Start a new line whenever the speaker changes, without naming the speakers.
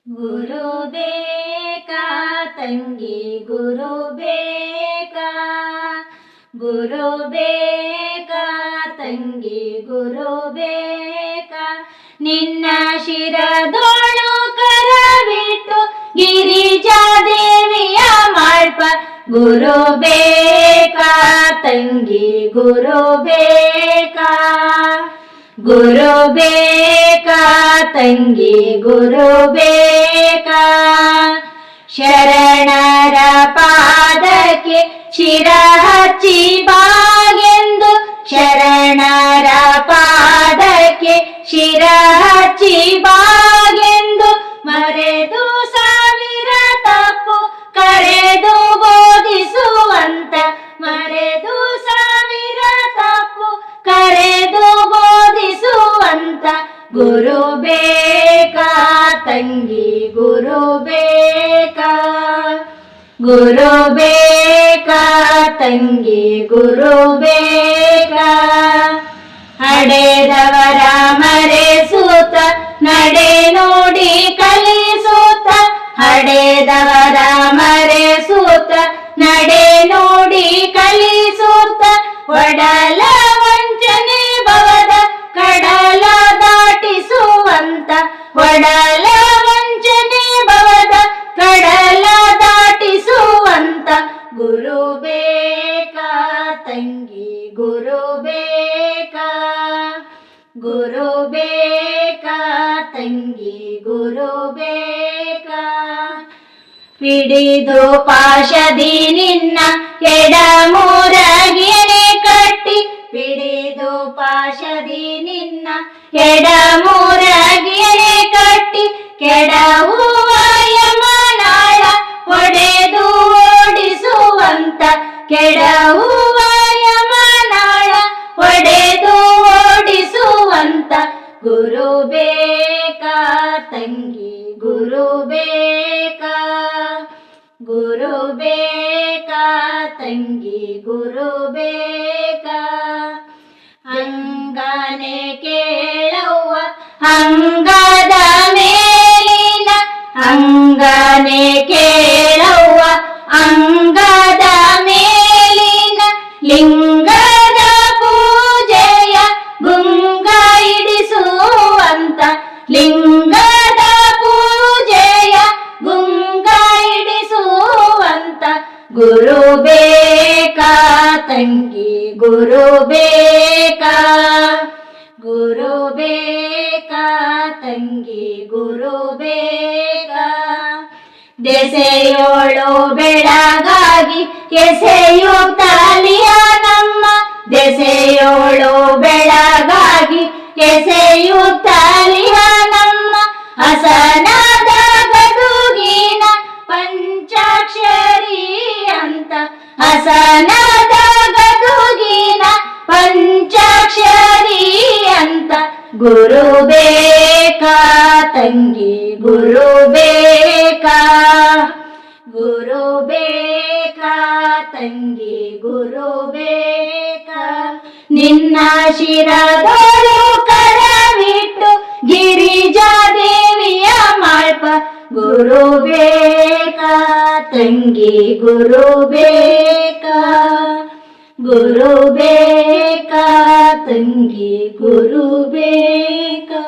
ಗುರು ಬೇಕಾ ತಂಗಿ ಗುರು ಬೇಕಾ, ಗುರು ಬೇಕಾ ತಂಗಿ ಗುರು ಬೇಕಾ, ನಿನ್ನ ಶಿರದೋಳು ಕರವಿಟ್ಟು ಗಿರಿಜಾದೇವಿಯ ಮಾಡ್ಪ. ಗುರು ಬೇಕಾ ತಂಗಿ ಗುರು ಬೇಕಾ, ಗುರು ಬೇಕಾ ತಂಗಿ ಗುರು ಬೇಕಾ, ಶರಣರ ಪಾದಕ್ಕೆ ಶಿರ ಹಚ್ಚಿ ಬಾಗೆಂದು, ಶರಣರ ಪಾದಕ್ಕೆ ಶಿರ ಹಚ್ಚಿ ಬಾಗೆಂದು, ಮರೆದು ಸಾವಿರ ತಪ್ಪು ಕರೆದು ಬೋಧಿಸುವಂತ, ಮರೆದು ಸಾವಿರ ತಪ್ಪು ಕರೆದು ಬೋಧಿಸುವಂತ, ಗುರು ಬೇಕಾ ತಂಗಿ ಗುರು ಬೇಕಾ, ಗುರು ಬೇಕಾ ತಂಗಿ ಗುರು ಬೇಕಾ, ಹಡೆದವರ ಮರೆಸೂತ ನಡೆ ನೋಡಿ ಕಲಿಸೂತ, ಹಡೆದವರ ಮರೆಸೂತ ನಡೆ ನೋಡಿ ಕಲಿಸೂತ, ಒಡಲ ವಂಚನೆ ಭವದ ಕಡಲ ದಾಟಿಸುವಂತ, ಒಡಲ ವಂಚನೆ ಭವದ ಕಡಲ ದಾಟಿಸುವಂತ, ಗುರು ಬೇಕಾ ತಂಗಿ ಗುರು ಬೇಕಾ, ಗುರು ಬೇಕಾ ತಂಗಿ ಗುರು ಬೇಕಾ, ಹಿಡಿದು ಪಾಶದಿ ನಿನ್ನ ಎಡಮೂರಗಿನೆ ಕಟ್ಟಿ, ಹಿಡಿದು ಪಾಶದಿ ನಿನ್ನ ಎಡಮೂರಗಿನೆ ಕಟ್ಟಿ, ಕೆಡಹುವ ಯಮನಾಳ ಹೊಡೆದು ಓಡಿಸುವಂತ, ಕೆಡಹುವ ಯಮನಾಳ ಹೊಡೆದು ಓಡಿಸುವಂತ, ಗುರು ಬೇಕಾ ತಂಗಿ ಗುರು ಬೇಕಾ, ಗುರು ಬೇಕಾ ತಂಗಿ ಗುರು ಬೇಕಾ, ಅಂಗನೆ ಕೇಳವ್ವ ಅಂಗದ ಮೇಲಿನ, ಅಂಗನೆ ಕೇಳವ್ವ ಅಂಗದ ಮೇಲಿನ, ಲಿಂಗದ ಪೂಜೆಯ ಗುಂಗ ಇಡಿಸುವಂತ, ಲಿಂಗದ ಪೂಜೆಯ ಗುಂಗ ಇಡಿಸುವಂತ, ಗುರು ಬೇಕಾ ತಂಗಿ ಗುರು ಬೇಕಾ, ಗುರು ಬೇಕಾ ತಂಗಿ ಗುರು ಬೇಕಾ, ದೆಸೆಯೋಳು ಬೆಳಗಾಗಿ ಎಸೆಯುತ್ತಲಿಯ ನಮ್ಮ, ದೆಸೆಯೋಳು ಬೆಳಗಾಗಿ ಎಸೆಯುತ್ತಲಿಯ ನಮ್ಮ, ಹಸನಾದ ಗದುಗಿನ ಪಂಚಾಕ್ಷರಿ ಅಂತ, ಹಸನಾದ ಗದುಗಿನ ಪಂಚಾಕ್ಷರಿ ಅಂತ, ಗುರು ಬೇಕಾ ತಂಗಿ ಗುರು ಬೇಕಾ, ಗುರು ಬೇಕಾ ತಂಗಿ ಗುರು ಬೇಕಾ, ನಿನ್ನ ಶಿರದೋಳು ಕರವಿಟ್ಟು ಗಿರಿಜಾದೇವಿಯ ಮಾಡ್ಪ. ಗುರು ಬೇಕಾ ತಂಗಿ ಗುರು ಬೇಕಾ, ಗುರು ಬೇಕಾ ತಂಗಿ ಗುರು ಬೇಕಾ.